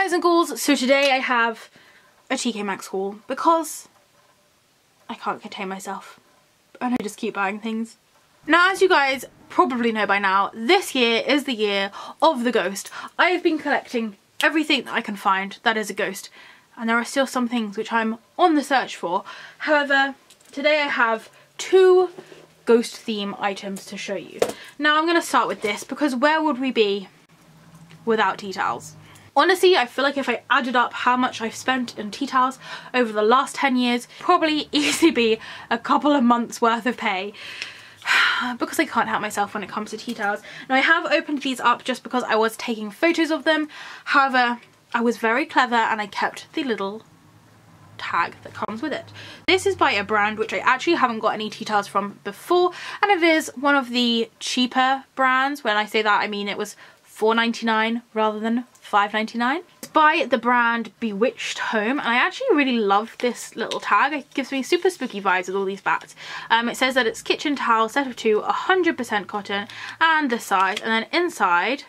guys and ghouls, so today I have a TKMAXX haul because I can't contain myself and I just keep buying things. Now, as you guys probably know by now, this year is the year of the ghost. I have been collecting everything that I can find that is a ghost, and there are still some things which I'm on the search for. However, today I have two ghost theme items to show you. Now I'm going to start with this because where would we be without tea towels? Honestly, I feel like if I added up how much I've spent in tea towels over the last 10 years, probably easily be a couple of months worth of pay. Because I can't help myself when it comes to tea towels. Now I have opened these up just because I was taking photos of them. However, I was very clever and I kept the little tag that comes with it. This is by a brand which I actually haven't got any tea towels from before, and it is one of the cheaper brands. When I say that, I mean it was $4.99 rather than $5.99. It's by the brand Bewitched Home, and I actually really love this little tag. It gives me super spooky vibes with all these bats. It says that it's kitchen towel set of 2, 100% cotton, and the size, and then inside,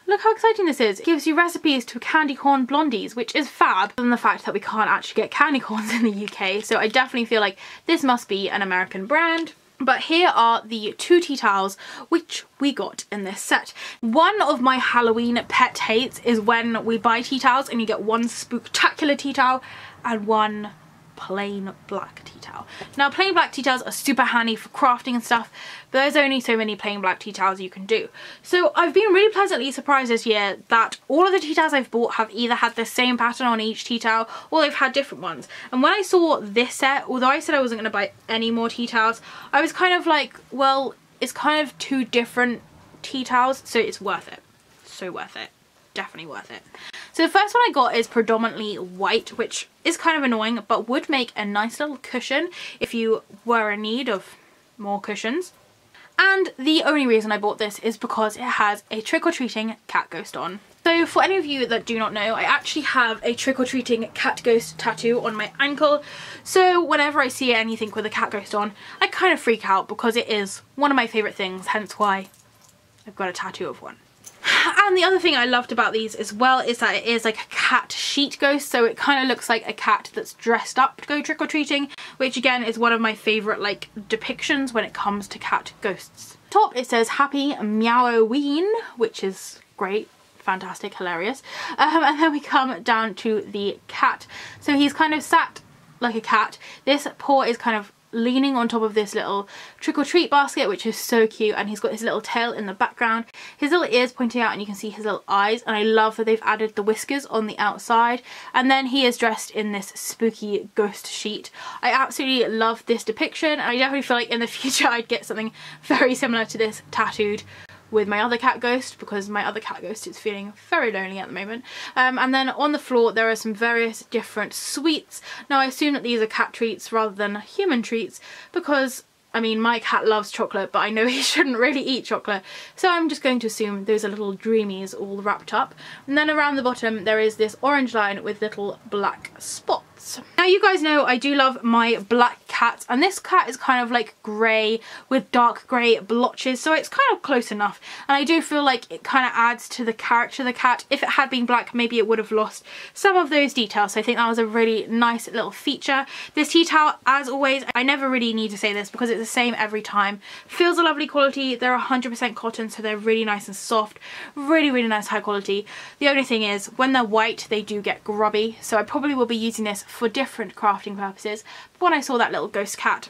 look how exciting this is. It gives you recipes to candy corn blondies, which is fab, than the fact that we can't actually get candy corns in the UK. So I definitely feel like this must be an American brand. But here are the two tea towels which we got in this set. One of my Halloween pet hates is when we buy tea towels and you get one spooktacular tea towel and one plain black tea towel. Now, plain black tea towels are super handy for crafting and stuff, but there's only so many plain black tea towels you can do. So I've been really pleasantly surprised this year that all of the tea towels I've bought have either had the same pattern on each tea towel or they've had different ones. And when I saw this set, although I said I wasn't going to buy any more tea towels, I was kind of like, well, it's kind of two different tea towels, so it's worth it. So worth it. Definitely worth it. So the first one I got is predominantly white, which is kind of annoying, but would make a nice little cushion if you were in need of more cushions. And the only reason I bought this is because it has a trick-or-treating cat ghost on. So for any of you that do not know, I actually have a trick-or-treating cat ghost tattoo on my ankle. So whenever I see anything with a cat ghost on, I kind of freak out because it is one of my favourite things, hence why I've got a tattoo of one. And the other thing I loved about these as well is that it is like a cat sheet ghost, so it kind of looks like a cat that's dressed up to go trick-or-treating, which again is one of my favourite like depictions when it comes to cat ghosts. Top it says Happy Meowoween, which is great, fantastic, hilarious. And then we come down to the cat. So he's kind of sat like a cat. This paw is kind of leaning on top of this little trick-or-treat basket, which is so cute, and he's got his little tail in the background, his little ears pointing out, and you can see his little eyes, and I love that they've added the whiskers on the outside. And then he is dressed in this spooky ghost sheet. I absolutely love this depiction, and I definitely feel like in the future I'd get something very similar to this tattooed with my other cat ghost, because my other cat ghost is feeling very lonely at the moment. And then on the floor there are some various different sweets. Now I assume that these are cat treats rather than human treats, because I mean, my cat loves chocolate, but I know he shouldn't really eat chocolate, so I'm just going to assume those are little dreamies all wrapped up. And then around the bottom there is this orange line with little black spots. Now you guys know I do love my black cats, and this cat is kind of like grey with dark grey blotches, so it's kind of close enough, and I do feel like it kind of adds to the character of the cat. If it had been black, maybe it would have lost some of those details, so I think that was a really nice little feature. This tea towel, as always, I never really need to say this because it's the same every time, feels a lovely quality. They're 100% cotton, so they're really nice and soft, really nice high quality. The only thing is when they're white they do get grubby, so I probably will be using this for different crafting purposes. But when I saw that little ghost cat,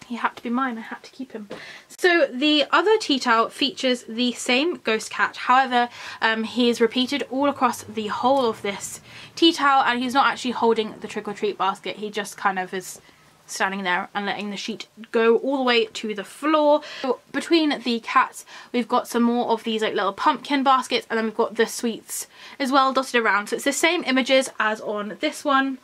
he had to be mine, I had to keep him. So the other tea towel features the same ghost cat, however he is repeated all across the whole of this tea towel, and he's not actually holding the trick-or-treat basket, he just kind of is standing there and letting the sheet go all the way to the floor. So between the cats we've got some more of these like little pumpkin baskets, and then we've got the sweets as well dotted around. So it's the same images as on this one.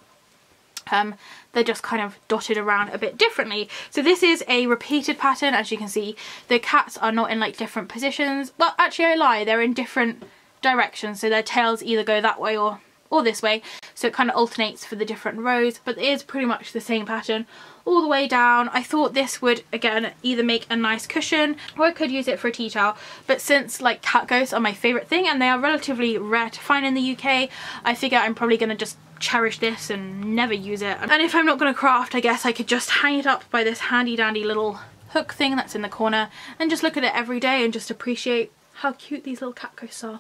They're just kind of dotted around a bit differently. So this is a repeated pattern. As you can see, the cats are not in like different positions. Well, actually I lie, they're in different directions, so their tails either go that way or or this way, so it kind of alternates for the different rows, but it is pretty much the same pattern all the way down. I thought this would again either make a nice cushion or I could use it for a tea towel, but since like cat ghosts are my favourite thing and they are relatively rare to find in the UK, I figure I'm probably going to just cherish this and never use it. And if I'm not going to craft, I guess I could just hang it up by this handy dandy little hook thing that's in the corner and just look at it every day and just appreciate how cute these little cat ghosts are.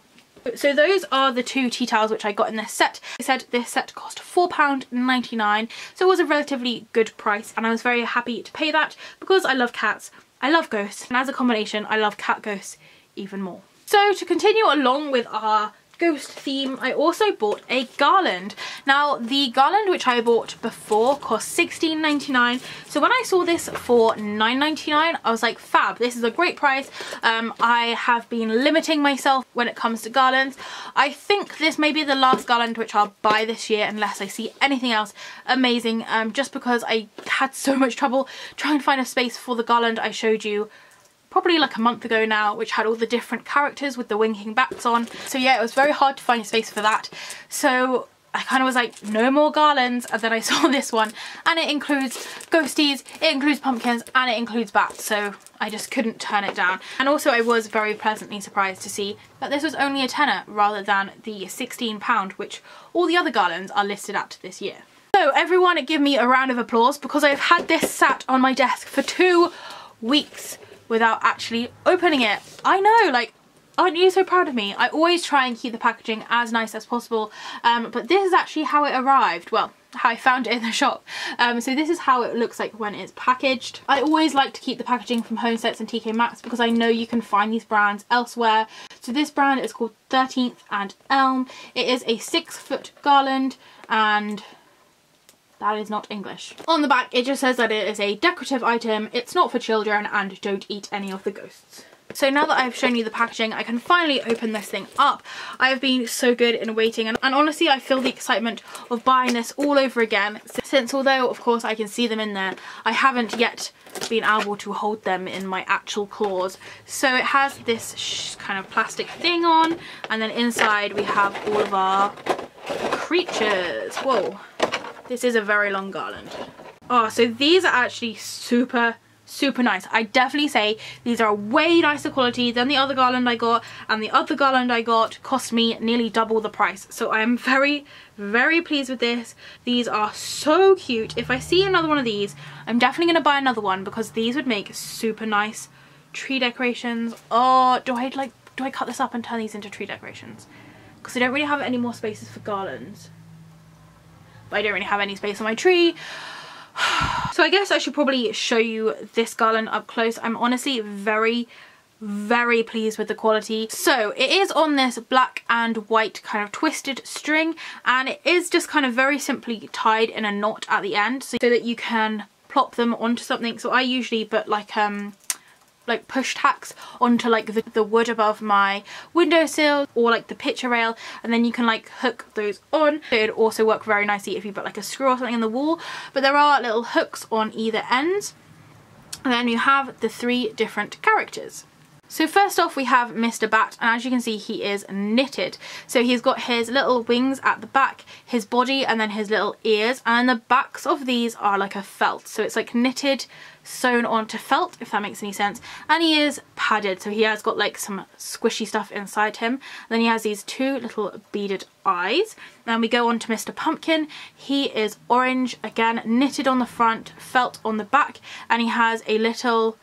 So those are the two tea towels which I got in this set. I said this set cost £4.99, so it was a relatively good price and I was very happy to pay that because I love cats, I love ghosts, and as a combination I love cat ghosts even more. So to continue along with our ghost theme, I also bought a garland. Now the garland which I bought before cost £16.99, so when I saw this for £9.99 I was like, fab, this is a great price. I have been limiting myself when it comes to garlands. I think this may be the last garland which I'll buy this year unless I see anything else amazing, just because I had so much trouble trying to find a space for the garland I showed you probably like a month ago now, which had all the different characters with the winking bats on. So yeah, it was very hard to find a space for that. So I kind of was like, no more garlands, and then I saw this one and it includes ghosties, it includes pumpkins, and it includes bats, so I just couldn't turn it down. And also I was very pleasantly surprised to see that this was only a tenner rather than the £16 which all the other garlands are listed at this year. So everyone give me a round of applause because I've had this sat on my desk for 2 weeks without actually opening it. I know, like, aren't you so proud of me? I always try and keep the packaging as nice as possible, but this is actually how it arrived. Well, how I found it in the shop. So this is how it looks like when it's packaged. I always like to keep the packaging from HomeSense and TKMAXX because I know you can find these brands elsewhere. So this brand is called 13th and Elm. It is a 6-foot garland and that is not English. On the back it just says that it is a decorative item, it's not for children, and don't eat any of the ghosts. So now that I've shown you the packaging, I can finally open this thing up. I've been so good in waiting, and honestly I feel the excitement of buying this all over again, since although of course I can see them in there, I haven't yet been able to hold them in my actual claws. So it has this kind of plastic thing on, and then inside we have all of our creatures. Whoa. This is a very long garland. Oh, so these are actually super nice. I definitely say these are way nicer quality than the other garland I got, and the other garland I got cost me nearly double the price. So I am very pleased with this. These are so cute. If I see another one of these, I'm definitely going to buy another one because these would make super nice tree decorations. Oh, do I cut this up and turn these into tree decorations? Because I don't really have any more spaces for garlands. I don't really have any space on my tree. So I guess I should probably show you this garland up close. I'm honestly very pleased with the quality. So it is on this black and white kind of twisted string, and it is just kind of very simply tied in a knot at the end so that you can plop them onto something. So I usually put like push tacks onto like the wood above my windowsill or like the picture rail, and then you can like hook those on. It would also work very nicely if you put like a screw or something in the wall, but there are little hooks on either ends. And then you have the 3 different characters. So first off we have Mr. Bat, and as you can see he is knitted. So he's got his little wings at the back, his body, and then his little ears, and the backs of these are like a felt. So it's like knitted sewn onto felt, if that makes any sense, and he is padded, so he has got like some squishy stuff inside him. And then he has these 2 little beaded eyes. Then we go on to Mr. Pumpkin. He is orange, again knitted on the front, felt on the back, and he has a little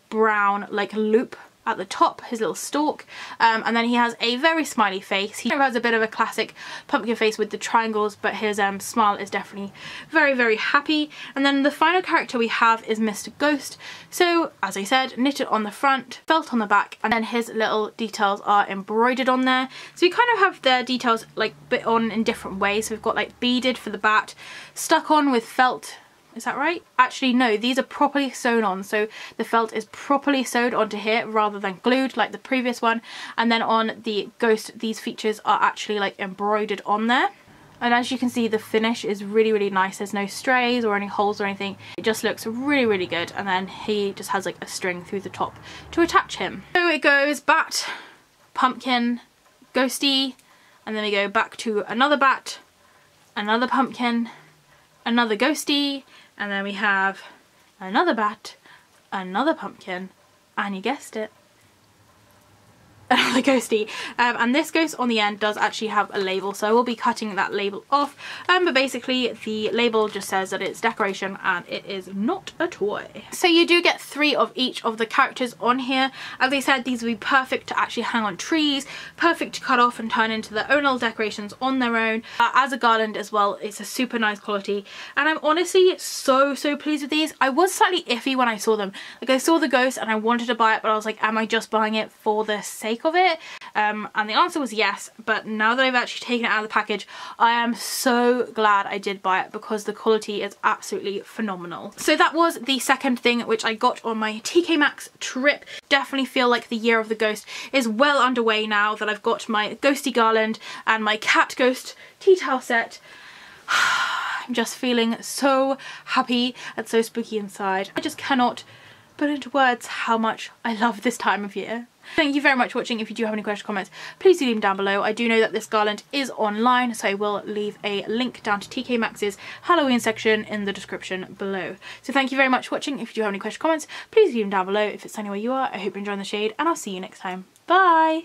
brown like loop at the top, his little stalk, and then he has a very smiley face. He has a bit of a classic pumpkin face with the triangles, but his smile is definitely very happy. And then the final character we have is Mr. Ghost. So as I said, knitted on the front, felt on the back, and then his little details are embroidered on there. So we kind of have their details like bit on in different ways. So we've got like beaded for the bat, stuck on with felt. Is that right? Actually no, these are properly sewn on, so the felt is properly sewed onto here rather than glued like the previous one. And then on the ghost these features are actually like embroidered on there. And as you can see the finish is really nice. There's no strays or any holes or anything. It just looks really good, and then he just has like a string through the top to attach him. So it goes bat, pumpkin, ghosty, and then we go back to another bat, another pumpkin, another ghosty, and then we have another bat, another pumpkin, and you guessed it, another ghosty. And this ghost on the end does actually have a label, so I will be cutting that label off, but basically the label just says that it's decoration and it is not a toy. So you do get 3 of each of the characters on here. As I said, these would be perfect to actually hang on trees, perfect to cut off and turn into their own little decorations on their own. As a garland as well, it's a super nice quality, and I'm honestly so pleased with these. I was slightly iffy when I saw them. Like, I saw the ghost and I wanted to buy it, but I was like, am I just buying it for the sake of it? And the answer was yes, but now that I've actually taken it out of the package, I am so glad I did buy it because the quality is absolutely phenomenal. So that was the second thing which I got on my TKMAXX trip. Definitely feel like the Year of the Ghost is well underway now that I've got my ghosty garland and my cat ghost tea towel set. I'm just feeling so happy and so spooky inside. I just cannot put into words how much I love this time of year. Thank you very much for watching. If you do have any questions or comments, please do leave them down below. I do know that this garland is online, so I will leave a link down to TKMAXX's Halloween section in the description below. So thank you very much for watching. If you do have any questions or comments, please leave them down below. If it's anywhere you are, I hope you're enjoying the shade, and I'll see you next time. Bye!